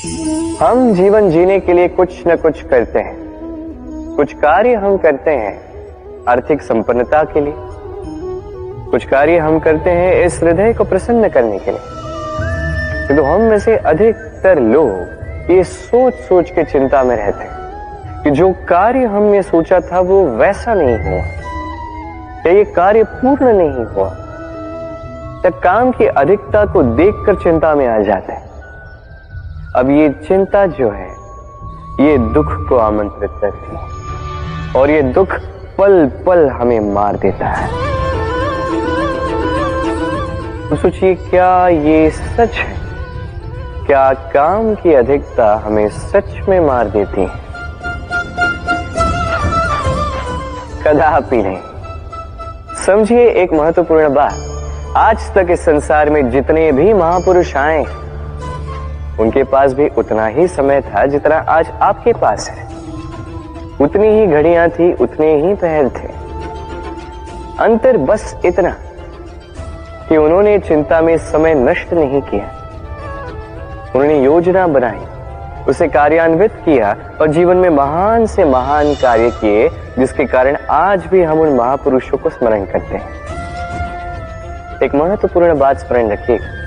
हम जीवन जीने के लिए कुछ न कुछ करते हैं। कुछ कार्य हम करते हैं आर्थिक संपन्नता के लिए, कुछ कार्य हम करते हैं इस हृदय को प्रसन्न करने के लिए। तो हम में से अधिकतर लोग ये सोच सोच के चिंता में रहते हैं कि जो कार्य हमने सोचा था वो वैसा नहीं हुआ, या ये कार्य पूर्ण नहीं हुआ। तब काम की अधिकता को देखकर चिंता में आ जाते हैं। अब ये चिंता जो है ये दुख को आमंत्रित करती है, और ये दुख पल पल हमें मार देता है। तो सोचिए, क्या ये सच है? क्या काम की अधिकता हमें सच में मार देती है? कदापि नहीं। समझिए एक महत्वपूर्ण बात, आज तक इस संसार में जितने भी महापुरुष आए उनके पास भी उतना ही समय था जितना आज आपके पास है। उतनी ही घड़ियां थी, उतने ही पहर थे। अंतर बस इतना कि उन्होंने चिंता में समय नष्ट नहीं किया। उन्होंने योजना बनाई, उसे कार्यान्वित किया और जीवन में महान से महान कार्य किए, जिसके कारण आज भी हम उन महापुरुषों को स्मरण करते हैं। एक महत्वपूर्ण बात स्मरण रखिएगा,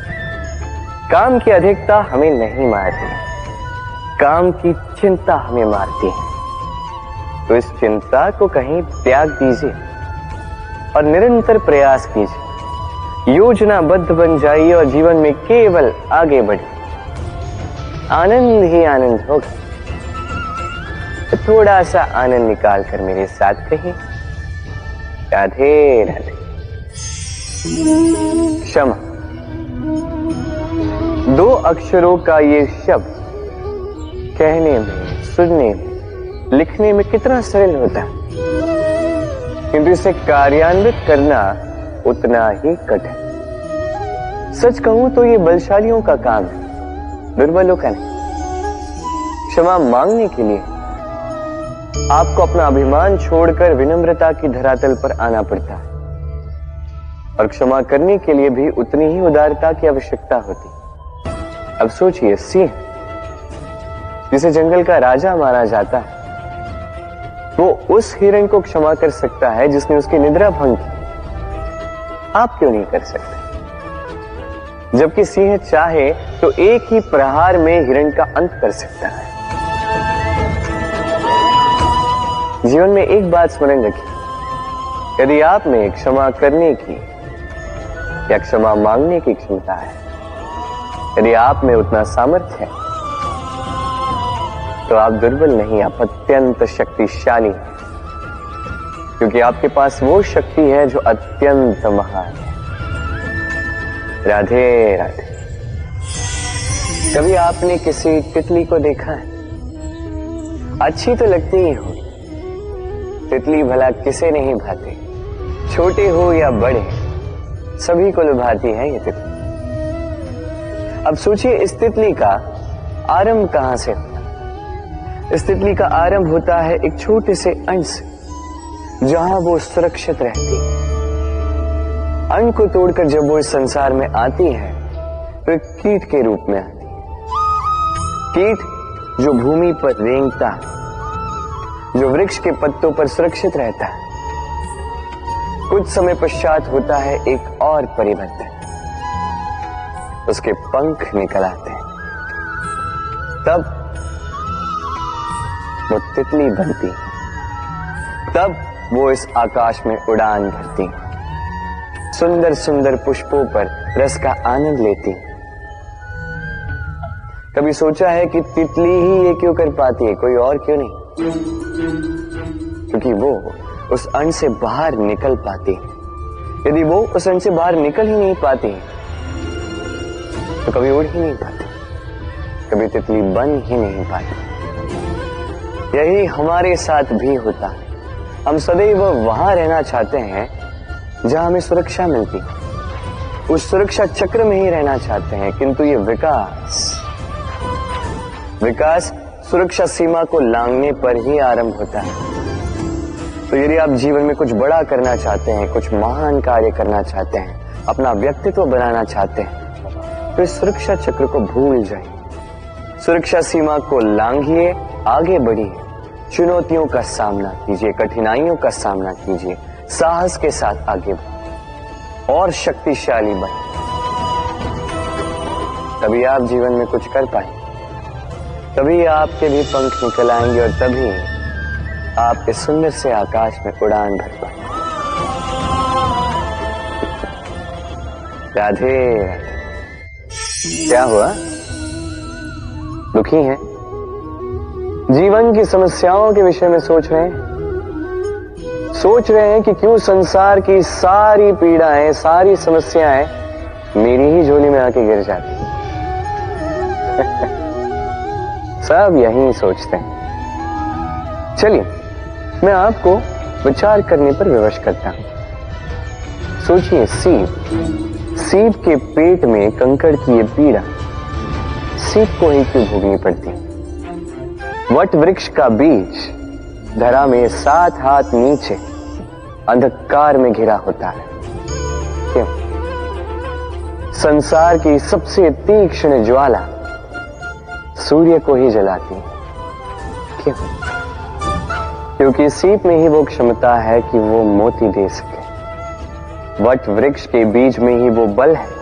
काम की अधिकता हमें नहीं मारती, काम की चिंता हमें मारती है। तो इस चिंता को कहीं त्याग दीजिए और निरंतर प्रयास कीजिए। योजनाबद्ध बन जाइए और जीवन में केवल आगे बढ़िए। आनंद ही आनंद होगा। तो थोड़ा सा आनंद निकाल कर मेरे साथ कहिए, राधे राधे। क्षमा, दो अक्षरों का ये शब्द कहने में, सुनने में, लिखने में कितना सरल होता है, किंतु इसे कार्यान्वित करना उतना ही कठिन। सच कहूं तो ये बलशालियों का काम है, दुर्बलों का नहीं। क्षमा मांगने के लिए आपको अपना अभिमान छोड़कर विनम्रता की धरातल पर आना पड़ता है, और क्षमा करने के लिए भी उतनी ही उदारता की आवश्यकता होती है। अब सोचिए, सिंह जिसे जंगल का राजा माना जाता है, वो उस हिरण को क्षमा कर सकता है जिसने उसकी निद्रा भंग की। आप क्यों नहीं कर सकते? जबकि सिंह चाहे तो एक ही प्रहार में हिरण का अंत कर सकता है। जीवन में एक बात स्मरण रखिए, यदि आप में क्षमा करने की या क्षमा मांगने की क्षमता है, यदि आप में उतना सामर्थ्य है, तो आप दुर्बल नहीं, आप अत्यंत शक्तिशाली हैं, क्योंकि आपके पास वो शक्ति है जो अत्यंत महान है। राधे राधे। कभी आपने किसी तितली को देखा है? अच्छी तो लगती ही हो। तितली भला किसे नहीं भाती, छोटे हो या बड़े, सभी को लुभाती है ये तितली। अब सोचिए, इस तितली का आरंभ कहां से होता है? इस तितली का आरंभ होता है एक छोटे से अंड से, जहां वो सुरक्षित रहती है। अंड को तोड़कर जब वो इस संसार में आती है तो एक कीट के रूप में आती है। कीट जो भूमि पर रेंगता है, जो वृक्ष के पत्तों पर सुरक्षित रहता है। कुछ समय पश्चात होता है एक और परिवर्तन, उसके पंख निकल आते हैं, तब वो तितली बनती है, तब वो इस आकाश में उड़ान भरती है, सुंदर सुंदर पुष्पों पर रस का आनंद लेती है। कभी सोचा है कि तितली ही ये क्यों कर पाती है, कोई और क्यों नहीं? क्योंकि वो उस अंड से बाहर निकल पाती है। यदि वो उस अंड से बाहर निकल ही नहीं पाती तो कभी उड़ ही नहीं पाती, कभी तितली बन ही नहीं पाती। यही हमारे साथ भी होता है। हम सदैव वहां रहना चाहते हैं जहां हमें सुरक्षा मिलती है, उस सुरक्षा चक्र में ही रहना चाहते हैं, किंतु ये विकास सुरक्षा सीमा को लांघने पर ही आरंभ होता है। तो यदि आप जीवन में कुछ बड़ा करना चाहते हैं, कुछ महान कार्य करना चाहते हैं, अपना व्यक्तित्व बनाना चाहते हैं, तो इस सुरक्षा चक्र को भूल जाइए। सुरक्षा सीमा को लांघिए, आगे बढ़िए, चुनौतियों का सामना कीजिए, कठिनाइयों का सामना कीजिए, साहस के साथ आगे बढ़िए और शक्तिशाली बनिए। तभी आप जीवन में कुछ कर पाएंगे, तभी आपके भी पंख निकल आएंगे और तभी आप इस सुंदर से आकाश में उड़ान भर पाएंगे। राधे। क्या हुआ? दुखी हैं? जीवन की समस्याओं के विषय में सोच रहे हैं? सोच रहे हैं कि क्यों संसार की सारी पीड़ाएं, सारी समस्याएं मेरी ही झोली में आके गिर जाती हैं। सब यही सोचते हैं। चलिए, मैं आपको विचार करने पर विवश करता हूं। सोचिए, सीप के पेट में कंकड़ की ये पीड़ा सीप को ही क्यों भोगनी पड़ती? वट वृक्ष का बीज धरा में 7 हाथ नीचे अंधकार में घिरा होता है। क्यों? संसार की सबसे तीक्ष्ण ज्वाला सूर्य को ही जलाती है। क्यों? क्योंकि सीप में ही वो क्षमता है कि वो मोती दे सके। वट वृक्ष के बीज में ही वो बल है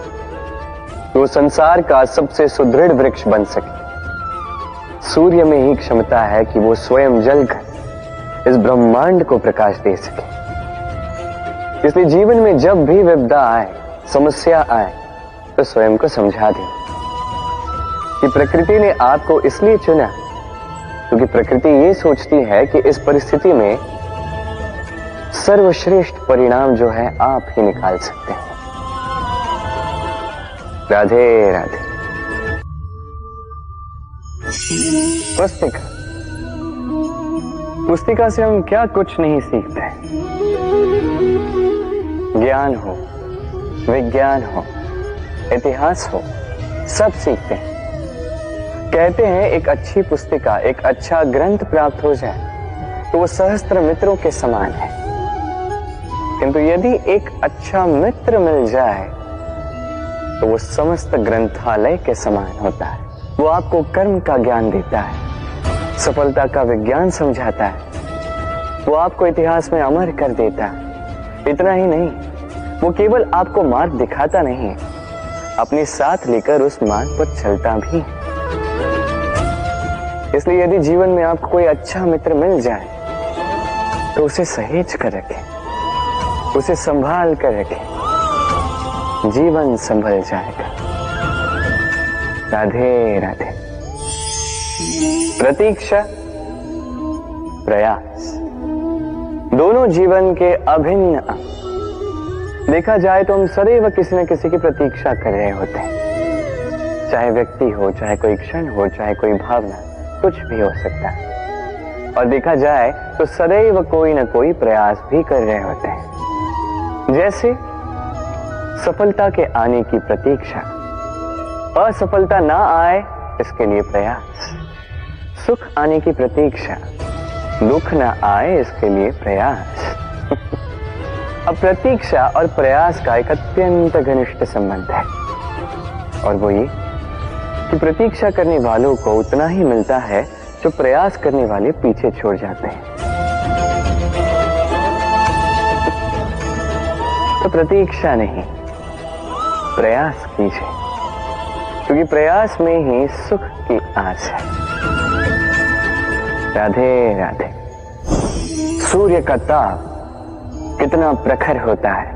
कि वो संसार का सबसे सुदृढ़ वृक्ष बन सके। सूर्य में ही क्षमता है कि वो स्वयं जलकर इस ब्रह्मांड को प्रकाश दे सके। इसलिए जीवन में जब भी विपदा आए, समस्या आए, तो स्वयं को समझा दें कि प्रकृति ने आपको इसलिए चुना क्योंकि प्रकृति ये सोचती है कि इस परिस्थिति में सर्वश्रेष्ठ परिणाम जो है आप ही निकाल सकते हैं। राधे राधे। पुस्तिका से हम क्या कुछ नहीं सीखते। ज्ञान हो, विज्ञान हो, इतिहास हो, सब सीखते हैं। कहते हैं एक अच्छी पुस्तिका, एक अच्छा ग्रंथ प्राप्त हो जाए तो वो सहस्त्र मित्रों के समान है, किंतु यदि एक अच्छा मित्र मिल जाए तो वो समस्त ग्रंथालय के समान होता है। वो आपको कर्म का ज्ञान देता है, सफलता का विज्ञान समझाता है, वो आपको इतिहास में अमर कर देता है। इतना ही नहीं, वो केवल आपको मार्ग दिखाता नहीं, अपने साथ लेकर उस मार्ग पर चलता भी है। इसलिए यदि जीवन में आपको कोई अच्छा मित्र मिल जाए तो उसे सहेज कर रखें, उसे संभाल कर रखें, जीवन संभल जाएगा। राधे राधे। प्रतीक्षा, प्रयास, दोनों जीवन के अभिन्न अंग। देखा जाए तो हम सदैव किसी न किसी की प्रतीक्षा कर रहे होते हैं, चाहे व्यक्ति हो, चाहे कोई क्षण हो, चाहे कोई भावना, कुछ भी हो सकता है। और देखा जाए तो सदैव कोई न कोई प्रयास भी कर रहे होते हैं, जैसे सफलता के आने की प्रतीक्षा, असफलता ना आए इसके लिए प्रयास, सुख आने की प्रतीक्षा, दुख ना आए इसके लिए प्रयास। अब प्रतीक्षा और प्रयास का एक अत्यंत घनिष्ठ संबंध है, और वो ये कि प्रतीक्षा करने वालों को उतना ही मिलता है जो प्रयास करने वाले पीछे छोड़ जाते हैं। तो प्रतीक्षा नहीं, प्रयास कीजिए, क्योंकि प्रयास में ही सुख की आस है। राधे राधे। सूर्य का ताप कितना प्रखर होता है,